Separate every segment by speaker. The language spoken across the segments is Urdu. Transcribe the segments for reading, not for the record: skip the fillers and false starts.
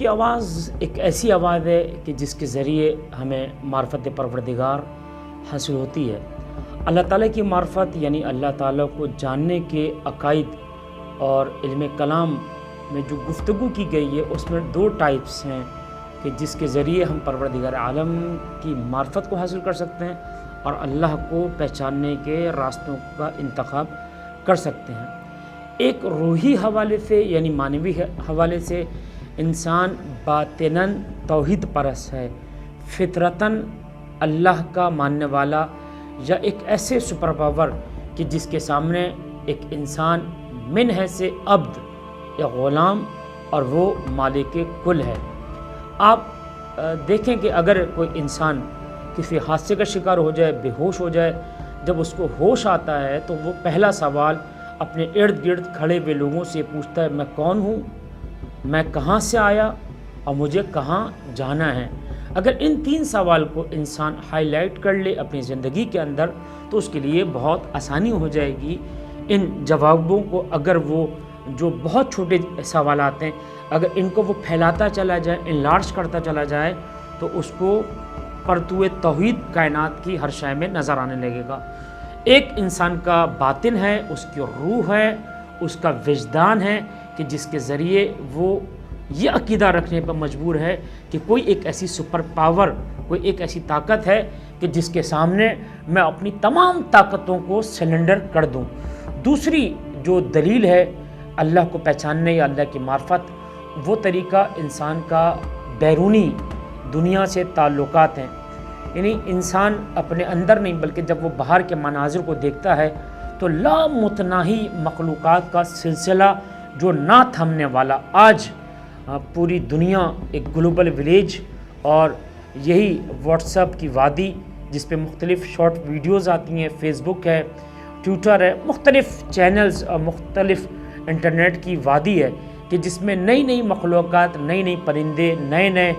Speaker 1: آواز ایک ایسی آواز ہے کہ جس کے ذریعے ہمیں معرفت پروردگار حاصل ہوتی ہے۔ اللہ تعالیٰ کی معرفت یعنی اللہ تعالیٰ کو جاننے کے عقائد اور علم کلام میں جو گفتگو کی گئی ہے اس میں 2 ٹائپس ہیں کہ جس کے ذریعے ہم پروردگار عالم کی معرفت کو حاصل کر سکتے ہیں اور اللہ کو پہچاننے کے راستوں کا انتخاب کر سکتے ہیں۔ ایک روحی حوالے سے یعنی معنوی حوالے سے انسان باطناً توحید پرست ہے، فطرتاً اللہ کا ماننے والا، یا ایک ایسے سپر پاور کہ جس کے سامنے ایک انسان من ہے سے عبد یا غلام اور وہ مالک کل ہے۔ آپ دیکھیں کہ اگر کوئی انسان کسی حادثے کا شکار ہو جائے، بے ہوش ہو جائے، جب اس کو ہوش آتا ہے تو وہ پہلا سوال اپنے ارد گرد کھڑے ہوئے لوگوں سے پوچھتا ہے، میں کون ہوں، میں کہاں سے آیا اور مجھے کہاں جانا ہے۔ اگر ان 3 سوال کو انسان ہائی لائٹ کر لے اپنی زندگی کے اندر تو اس کے لیے بہت آسانی ہو جائے گی۔ ان جوابوں کو اگر وہ جو بہت چھوٹے سوالات ہیں اگر ان کو وہ پھیلاتا چلا جائے، انلارج کرتا چلا جائے تو اس کو پرتو توحید کائنات کی ہر شے میں نظر آنے لگے گا۔ ایک انسان کا باطن ہے، اس کی روح ہے، اس کا وجدان ہے کہ جس کے ذریعے وہ یہ عقیدہ رکھنے پر مجبور ہے کہ کوئی ایک ایسی سپر پاور، کوئی ایک ایسی طاقت ہے کہ جس کے سامنے میں اپنی تمام طاقتوں کو سلنڈر کر دوں۔ دوسری جو دلیل ہے اللہ کو پہچاننے یا اللہ کی معرفت، وہ طریقہ انسان کا بیرونی دنیا سے تعلقات ہیں، یعنی انسان اپنے اندر نہیں بلکہ جب وہ باہر کے مناظر کو دیکھتا ہے تو لامتناہی مخلوقات کا سلسلہ جو نہ تھمنے والا، آج پوری دنیا ایک گلوبل ولیج اور یہی واٹس ایپ کی وادی جس پہ مختلف شارٹ ویڈیوز آتی ہیں، فیس بک ہے، ٹویٹر ہے، مختلف چینلز اور مختلف انٹرنیٹ کی وادی ہے کہ جس میں نئی نئی مخلوقات، نئی نئی پرندے، نئے نئے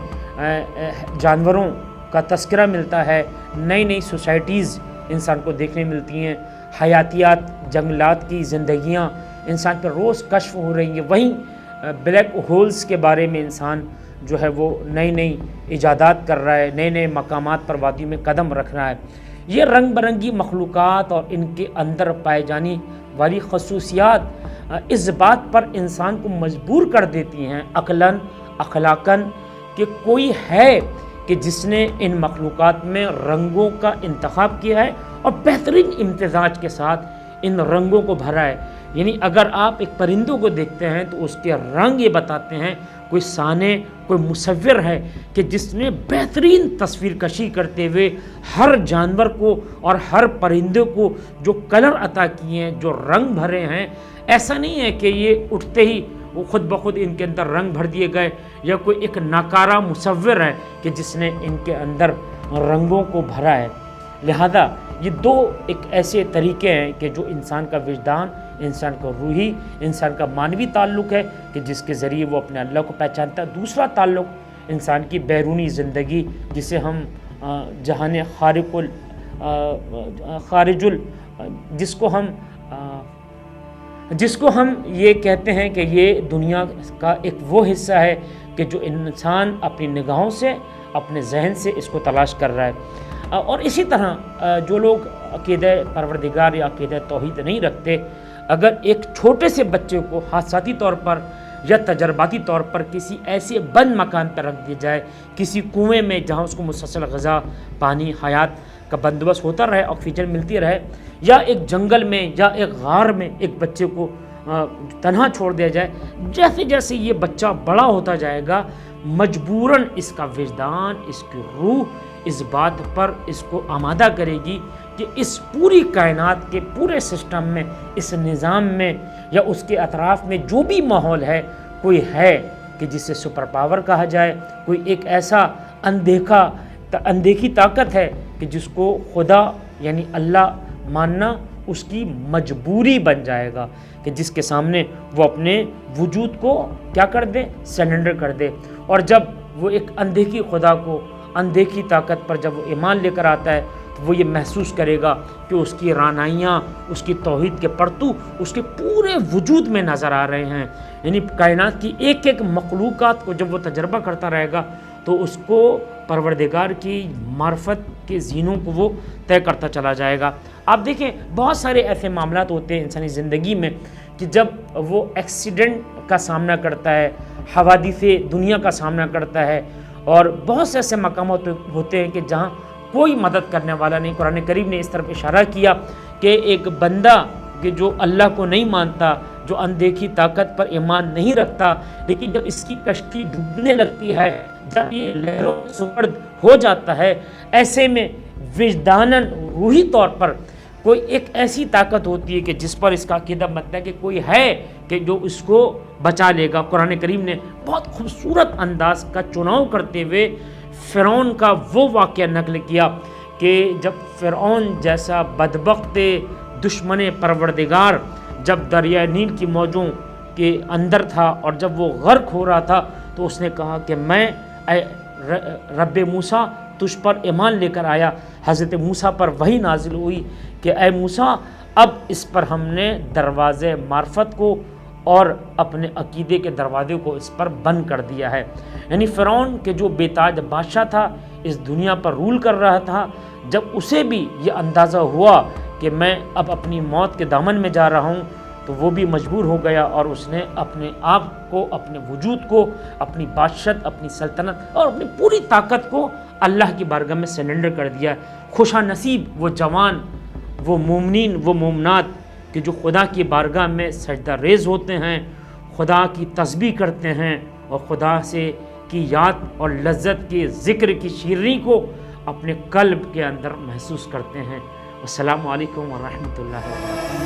Speaker 1: جانوروں کا تذکرہ ملتا ہے، نئی نئی سوسائٹیز انسان کو دیکھنے ملتی ہیں، حیاتیات، جنگلات کی زندگیاں انسان پر روز کشف ہو رہی ہیں۔ وہیں بلیک ہولز کے بارے میں انسان جو ہے وہ نئی نئی ایجادات کر رہا ہے، نئے نئے مقامات پر وادیوں میں قدم رکھ رہا ہے۔ یہ رنگ برنگی مخلوقات اور ان کے اندر پائے جانے والی خصوصیات اس بات پر انسان کو مجبور کر دیتی ہیں عقلاً اخلاقاً کہ کوئی ہے کہ جس نے ان مخلوقات میں رنگوں کا انتخاب کیا ہے اور بہترین امتزاج کے ساتھ ان رنگوں کو بھرا ہے۔ یعنی اگر آپ ایک پرندوں کو دیکھتے ہیں تو اس کے رنگ یہ بتاتے ہیں کوئی صانع، کوئی مصور ہے کہ جس نے بہترین تصویر کشی کرتے ہوئے ہر جانور کو اور ہر پرندے کو جو کلر عطا کیے ہیں، جو رنگ بھرے ہیں۔ ایسا نہیں ہے کہ یہ اٹھتے ہی وہ خود بخود ان کے اندر رنگ بھر دیے گئے یا کوئی ایک ناکارہ مصور ہے کہ جس نے ان کے اندر رنگوں کو بھرا ہے۔ لہذا یہ 2 ایک ایسے طریقے ہیں کہ جو انسان کا وجدان، انسان کا روحی، انسان کا معنوی تعلق ہے کہ جس کے ذریعے وہ اپنے اللہ کو پہچانتا ہے۔ دوسرا تعلق انسان کی بیرونی زندگی جسے ہم جہان جس کو ہم یہ کہتے ہیں کہ یہ دنیا کا ایک وہ حصہ ہے کہ جو انسان اپنی نگاہوں سے، اپنے ذہن سے اس کو تلاش کر رہا ہے۔ اور اسی طرح جو لوگ عقیدہ پروردگار یا عقیدہ توحید نہیں رکھتے، اگر ایک چھوٹے سے بچے کو حادثاتی طور پر یا تجرباتی طور پر کسی ایسے بند مکان پر رکھ دیا جائے، کسی کنویں میں جہاں اس کو مسلسل غذا، پانی، حیات کا بندوبست ہوتا رہے، آکسیجن ملتی رہے، یا ایک جنگل میں یا ایک غار میں ایک بچے کو تنہا چھوڑ دیا جائے، جیسے جیسے یہ بچہ بڑا ہوتا جائے گا مجبوراً اس کا وجدان، اس کی روح اس بات پر اس کو آمادہ کرے گی کہ اس پوری کائنات کے پورے سسٹم میں، اس نظام میں یا اس کے اطراف میں جو بھی ماحول ہے، کوئی ہے کہ جسے سپر پاور کہا جائے، کوئی ایک ایسا اندیکھی طاقت ہے کہ جس کو خدا یعنی اللہ ماننا اس کی مجبوری بن جائے گا کہ جس کے سامنے وہ اپنے وجود کو کیا کر دے، سرنڈر کر دے۔ اور جب وہ ایک اندیکھی خدا کو، اندیکھی طاقت پر جب وہ ایمان لے کر آتا ہے وہ یہ محسوس کرے گا کہ اس کی رانائیاں، اس کی توحید کے پرتو اس کے پورے وجود میں نظر آ رہے ہیں۔ یعنی کائنات کی ایک ایک مخلوقات کو جب وہ تجربہ کرتا رہے گا تو اس کو پروردگار کی معرفت کے زینوں کو وہ طے کرتا چلا جائے گا۔ آپ دیکھیں بہت سارے ایسے معاملات ہوتے ہیں انسانی زندگی میں کہ جب وہ ایکسیڈنٹ کا سامنا کرتا ہے، حوادث دنیا کا سامنا کرتا ہے، اور بہت سے ایسے مقامات ہوتے ہیں کہ جہاں کوئی مدد کرنے والا نہیں۔ قرآن کریم نے اس طرف اشارہ کیا کہ ایک بندہ کہ جو اللہ کو نہیں مانتا، جو اندیکھی طاقت پر ایمان نہیں رکھتا، لیکن جب اس کی کشتی ڈوبنے لگتی ہے، جب یہ لہروں میں سپرد ہو جاتا ہے، ایسے میں وجداناً روحی طور پر کوئی ایک ایسی طاقت ہوتی ہے کہ جس پر اس کا عقیدہ بنتا ہے کہ کوئی ہے کہ جو اس کو بچا لے گا۔ قرآن کریم نے بہت خوبصورت انداز کا چناؤ کرتے ہوئے فرعون کا وہ واقعہ نقل کیا کہ جب فرعون جیسا بدبخت دشمن پروردگار جب دریائے نیل کی موجوں کے اندر تھا اور جب وہ غرق ہو رہا تھا تو اس نے کہا کہ میں اے رب موسیٰ تجھ پر ایمان لے کر آیا۔ حضرت موسیٰ پر وحی نازل ہوئی کہ اے موسیٰ اب اس پر ہم نے دروازے معرفت کو اور اپنے عقیدے کے دروازے کو اس پر بند کر دیا ہے۔ یعنی فرعون کے جو بے تاج بادشاہ تھا، اس دنیا پر رول کر رہا تھا، جب اسے بھی یہ اندازہ ہوا کہ میں اب اپنی موت کے دامن میں جا رہا ہوں تو وہ بھی مجبور ہو گیا اور اس نے اپنے آپ کو، اپنے وجود کو، اپنی بادشاہت، اپنی سلطنت اور اپنی پوری طاقت کو اللہ کی بارگاہ میں سرنڈر کر دیا۔ خوشا نصیب وہ جوان، وہ مومنین، وہ مومنات کہ جو خدا کی بارگاہ میں سجدہ ریز ہوتے ہیں، خدا کی تسبیح کرتے ہیں اور خدا سے کی یاد اور لذت کے ذکر کی شیرینی کو اپنے قلب کے اندر محسوس کرتے ہیں۔ السلام علیکم ورحمۃ اللہ وبرکاتہ۔